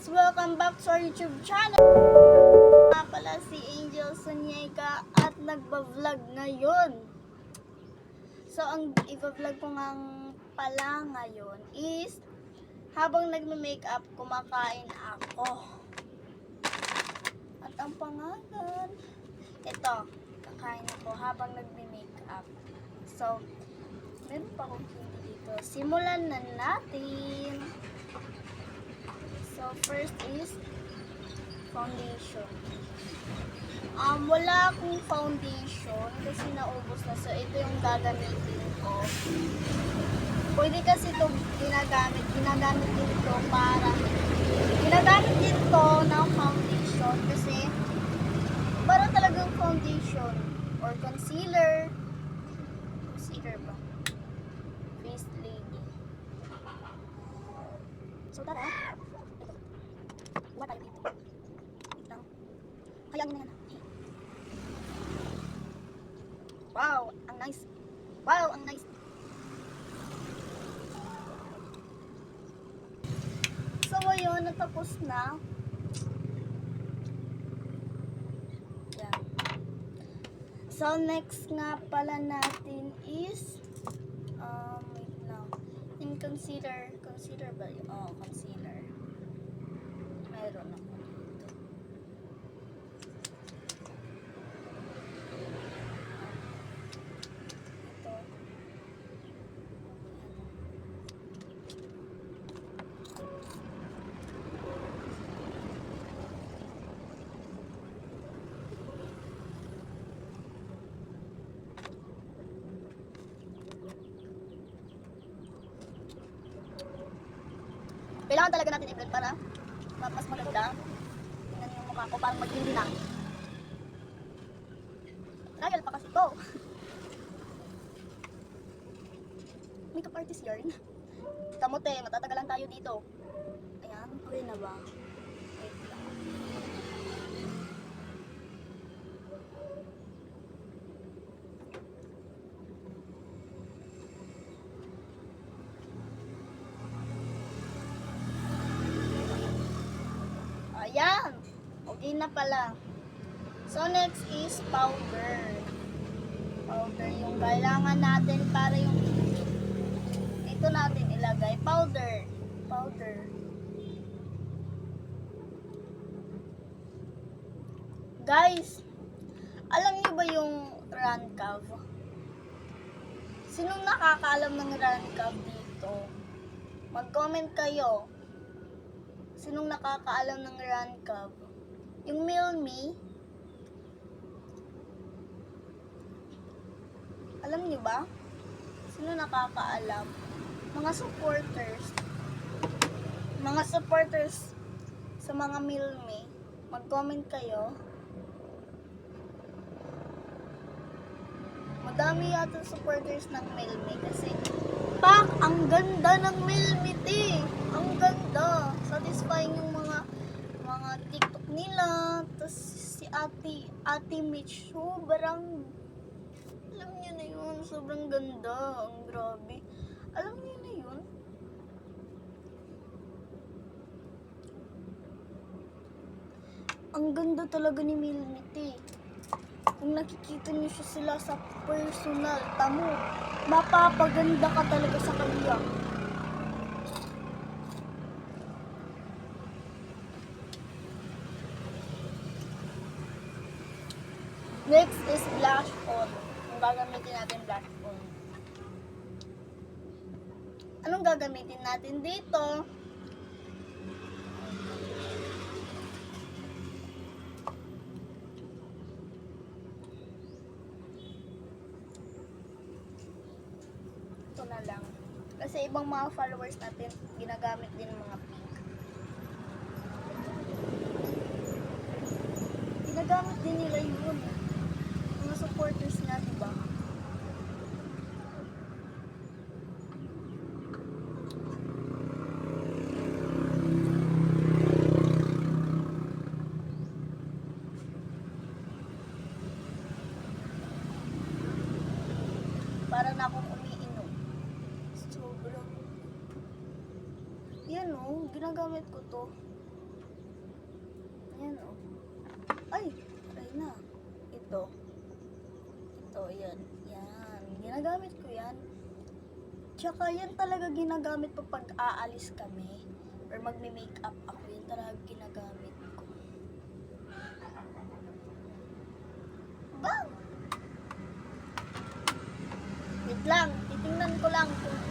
Welcome back to our YouTube channel. Nga pala si Angel Suniega at nagba-vlog ngayon. So, ang i-vlog ko ngang pala ngayon is habang nagme-makeup, kumakain ako. At ang pangalan, ito, kakain ako habang nagme-makeup. So, meron pa akong candy dito. Simulan na natin. So, first is foundation. Wala akong foundation kasi naubos na. So, ito yung gagamitin ko. Pwede kasi ito ginagamit. Ginagamit din ito para ginagamit din ito ng foundation kasi para talagang foundation or concealer. Concealer ba? Face lady. So, tara. Buha tayo dito. Wait lang. Hayaan nyo na yan. Wow, ang nice. Wow, ang nice. So, ayun, natapos na. Yan. So, next nga pala natin is wait lang. In concealer. Concealer ba yun? Oh, concealer. Meron ako dito. Ito. Kailangan talaga natin i-blend para mas maganda. Tingnan yung mukha ko, parang mag-hindi na. Trial pa kasi to. Makeup artist yarn. Kamote, matatagalan tayo dito. Ayan, okay na ba? Wait lang. Ayan. Okay na pala. So, next is powder. Powder yung kailangan natin para yung dito natin ilagay. Powder. Powder. Guys, alam niyo ba yung Rancav? Sinong nakakaalam ng Rancav dito? Mag-comment kayo. Sinong nakakaalam ng Rancav? Yung Milmi? Alam niyo ba? Sino nakakaalam? Mga supporters. Mga supporters sa mga Milmi. Mag-comment kayo. Madami yata supporters ng Milmi kasi pak! Ang ganda ng Milmi, te! Ang ganda! Satisfying yung mga TikTok nila. Tapos si Ate Mitch, sobrang alam niyo na yun, sobrang ganda. Ang grabe. Alam niyo na yun? Ang ganda talaga ni Milmi, te. Kung nakikita niyo siya sila sa personal, tamo, mapapaganda ka talaga sa kanya. Next is blush on. Kung gagamitin natin blush on. Anong gagamitin natin dito? Ito na lang. Kasi ibang mga followers natin, ginagamit din mga pink. Ginagamit din nila yun. Mga supporters na, diba? Para na akong umiinom. Sobrang. Yan o, ginagamit ko to. Yan o. Ay, aray na. Ito. Ito, yan. Yan. Ginagamit ko yan. Tsaka yan talaga ginagamit ko pag aalis kami. Or magme-makeup ako. Yan talaga ginagamit ko. Bang! Wait lang. Titingnan ko lang kung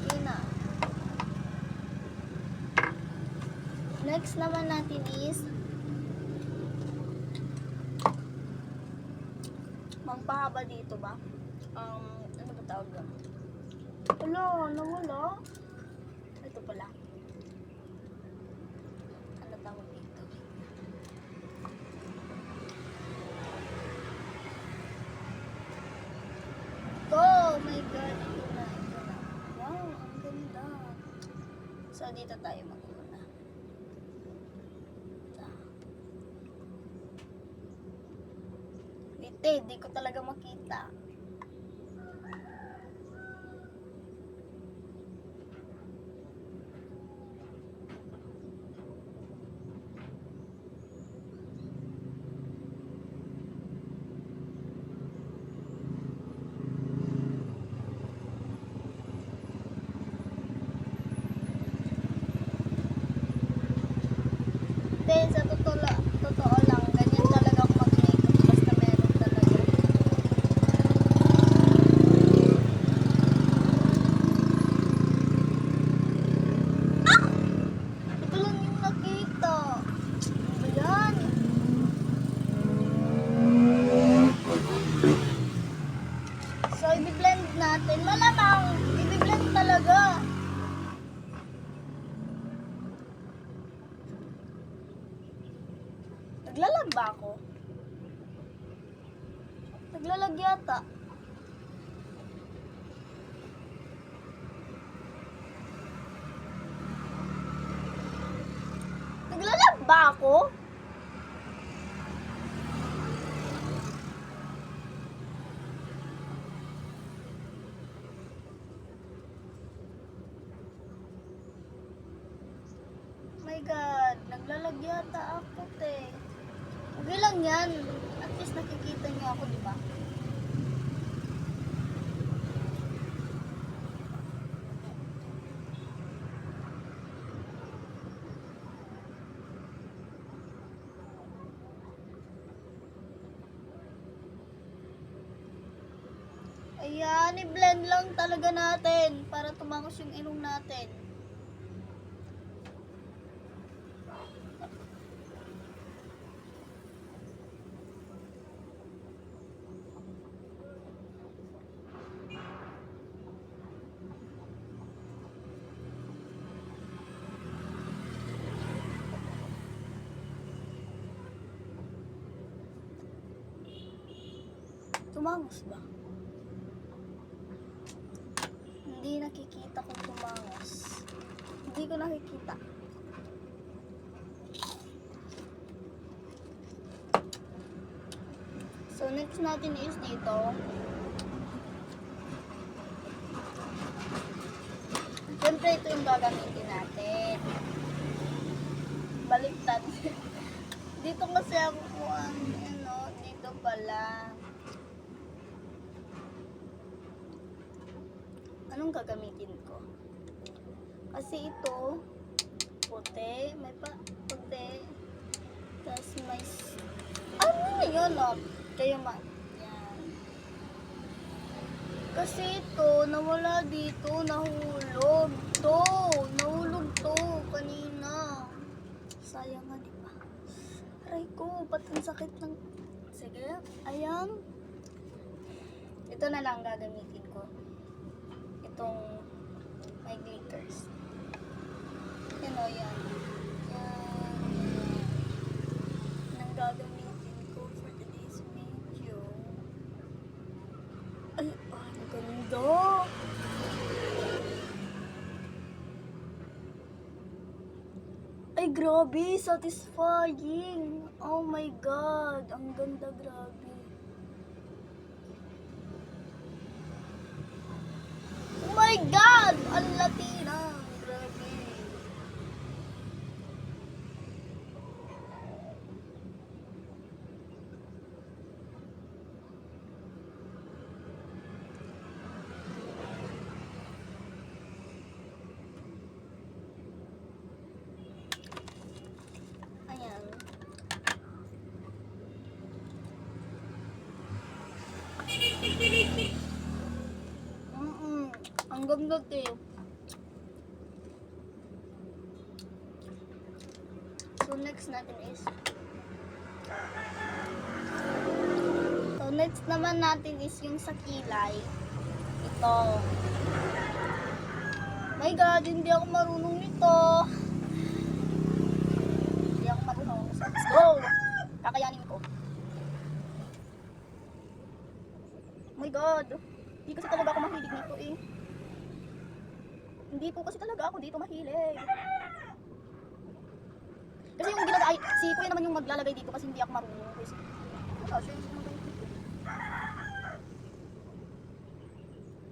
okay na. Next naman natin is magpahaba dito ba? Ano ba tawag doon? Wala, nawala. Ito pala. Ano tawag dito? Oh my God, ito na. Wow, ang ganda. So, dito tayo mag-una. Wait, di ko talaga makita. Then, sa totoo lang, ganyan talaga ako mag-makeup basta meron talaga. Ah! Ito lang yung nakita. Ano ba yan? So, i-blend natin. Malamang, i-blend talaga. Naglalag ba ako? Naglalag yata. Naglalag ba ako? My God, naglalag yata ako, te. Okay lang yan. At least nakikita niyo ako, di ba? Ayan, i-blend lang talaga natin para tumangos yung ilong natin. Tumangos ba? Hindi nakikita kung tumangos. Hindi ko nakikita. So, next natin is dito. Siyempre, ito yung gagamitin natin. Baliktad. Dito kasi ako kung ano, dito pala. Anong gagamitin ko? Kasi ito, puti, may puti, tapos may, ano na yun, oh? Kayo man, yan. Kasi ito, nawala dito, nahulog to, kanina. Sayang nga, di ba? Aray ko, ba't ang sakit ng, sige, ayan. Ito na lang gagamitin ko. Itong may glitters. Yan o, yan. Yan. Nang gagamitin ko for today's video. Ay, ang ganda! Ay, grabe! Satisfying! Oh my God! Ang ganda, grabe. Oh my God! Ang Latina! Grabe. Ang gati. So next natin is next naman natin is yung sa kilay. Ito. My God, hindi ako marunong nito. Hindi ako marunong. So, let's go! Kakayanin ko. My God. Hindi kasi talaga ako mahilig nito eh. Hindi po kasi talaga ako dito mahilig. Kasi yung ginagay, si Kuya naman yung maglalagay dito kasi hindi ako marunong. Kasi,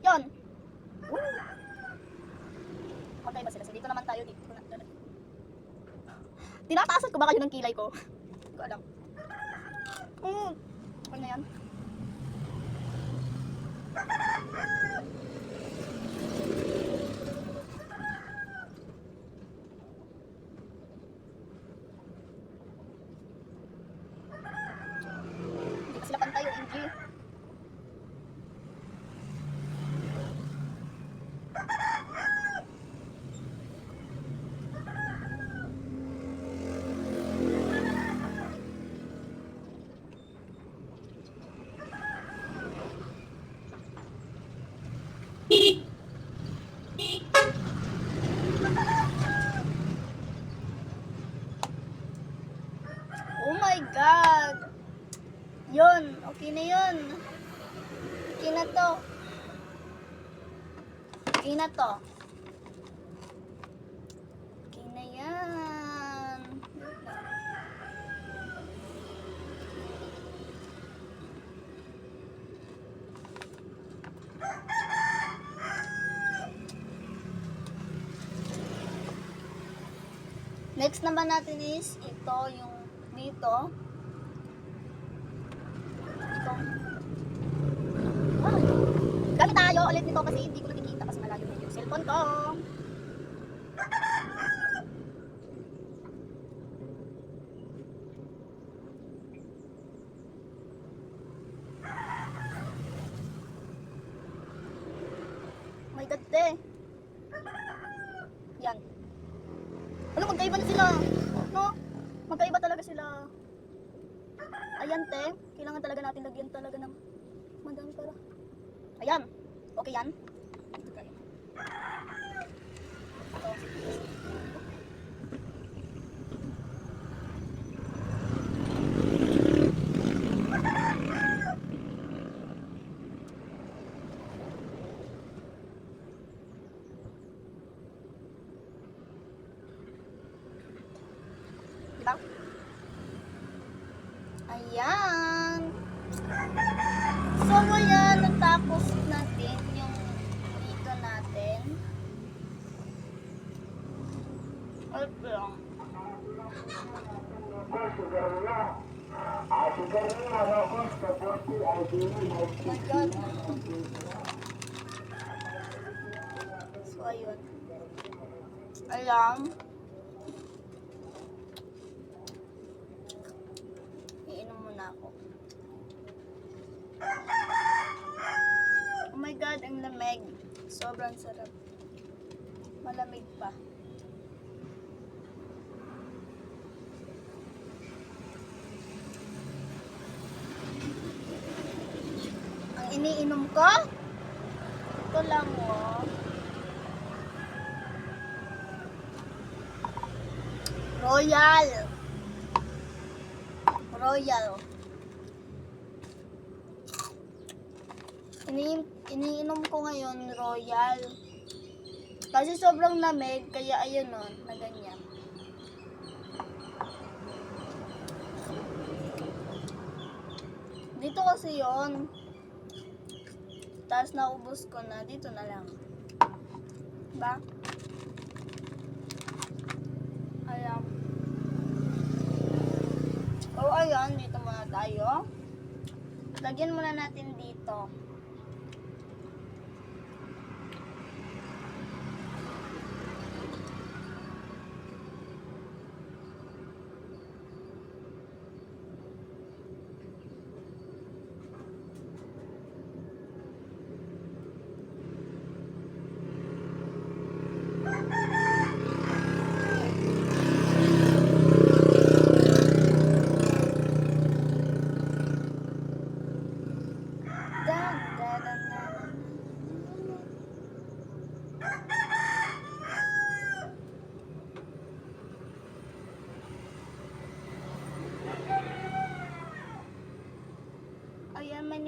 yan. Magkaiba sila. So, dito naman tayo. Dito na. Tinataasan ko ba kayo ng kilay ko? Hindi ko alam. Okay na yan. Hindi pa sila pantay yung NG. Oh my God! Yun, okay na yun. Okay na to. Okay na to. Okay na yan. Next naman natin is ito yung dito. Ito. Gamit tayo ulit nito kasi hindi ko nakikita kasi malayo na yung cellphone ko. My God, te. Yan. Ano, magkaiba na sila. No? Magkaiba talaga sila. Ayan, te. Kailangan talaga natin lagyan talaga ng madami para. Ayan. Okay yan. Okay. Diba? Ayan. So, ayan. Natapos natin yung dito natin. Okay. My God. So, ayun. Ayan. Iinom muna ako. Oh my God, ang lamig. Sobrang sarap. Malamig pa. Ang iniinom ko? Ito lang, oh. Royal. Royal. Iniinom ko ngayon Royal. Kasi sobrang lamig, kaya ayun o, na ganyan. Dito kasi yon. Tapos naubos ko na, dito na lang. Diba? Ayan. O ayan, dito muna tayo. Lagyan muna natin dito.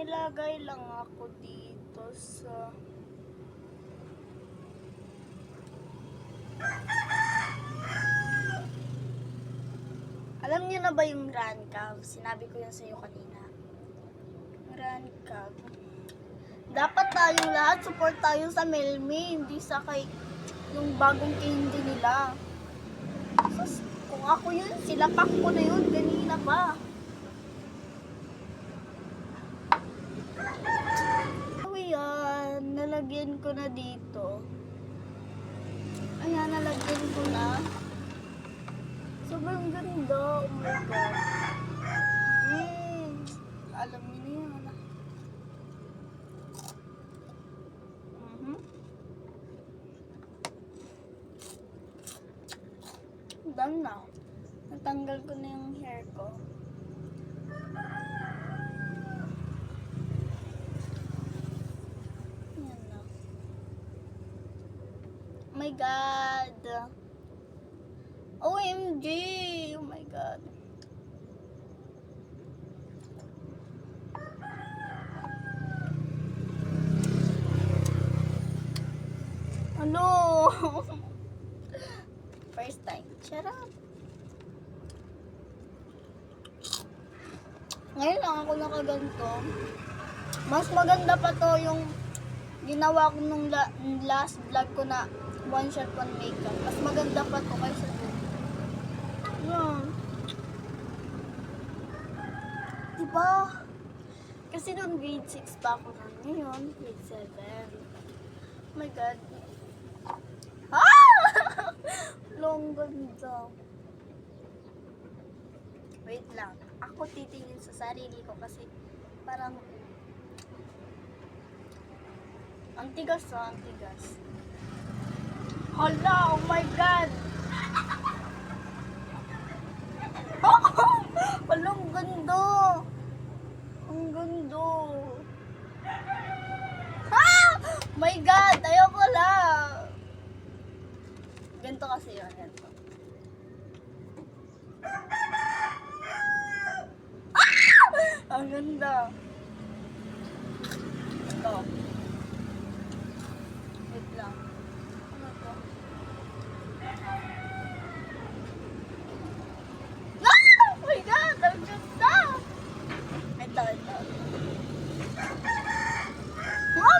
nilagay lang ako dito sa... Alam niyo na ba yung Rancag? Sinabi ko yan sa'yo kanina. Rancag. Dapat tayong lahat support tayo sa Melmi, hindi sa kay yung bagong candy nila. So, kung ako yun, silapak ko na yun kanina pa. So yan, nalagyan ko na dito. Ayan, nalagyan ko na. Sobrang ganda. Oh my God. Alam niyo na yan. Done na. Natanggal ko na yung hair ko. Yan na. Oh my God. OMG! Oh my God. Ano? First time. Shut up. Ngayon lang ako nakaganto. Mas maganda pa to yung ginawa ko nung last vlog ko na one shot, one makeup. Mas maganda pa to kaysa dun. Yan. Diba? Kasi nung grade 6 pa ako na. Ngayon, grade 7. Oh my God. Ah! Long ganda. Wait lang. Ako titingin sa sarili ko kasi parang ang tigas na, ang tigas. Hala, oh my God! Walang ganda! Ang ganda! Ah! My God! Ayoko lang! Ganito kasi yun. Ganito. Ah! Ang ganda! Ito. Wait lang. Ano to? Ah! Oh my God! Ang ganda! Ito, ito. Oh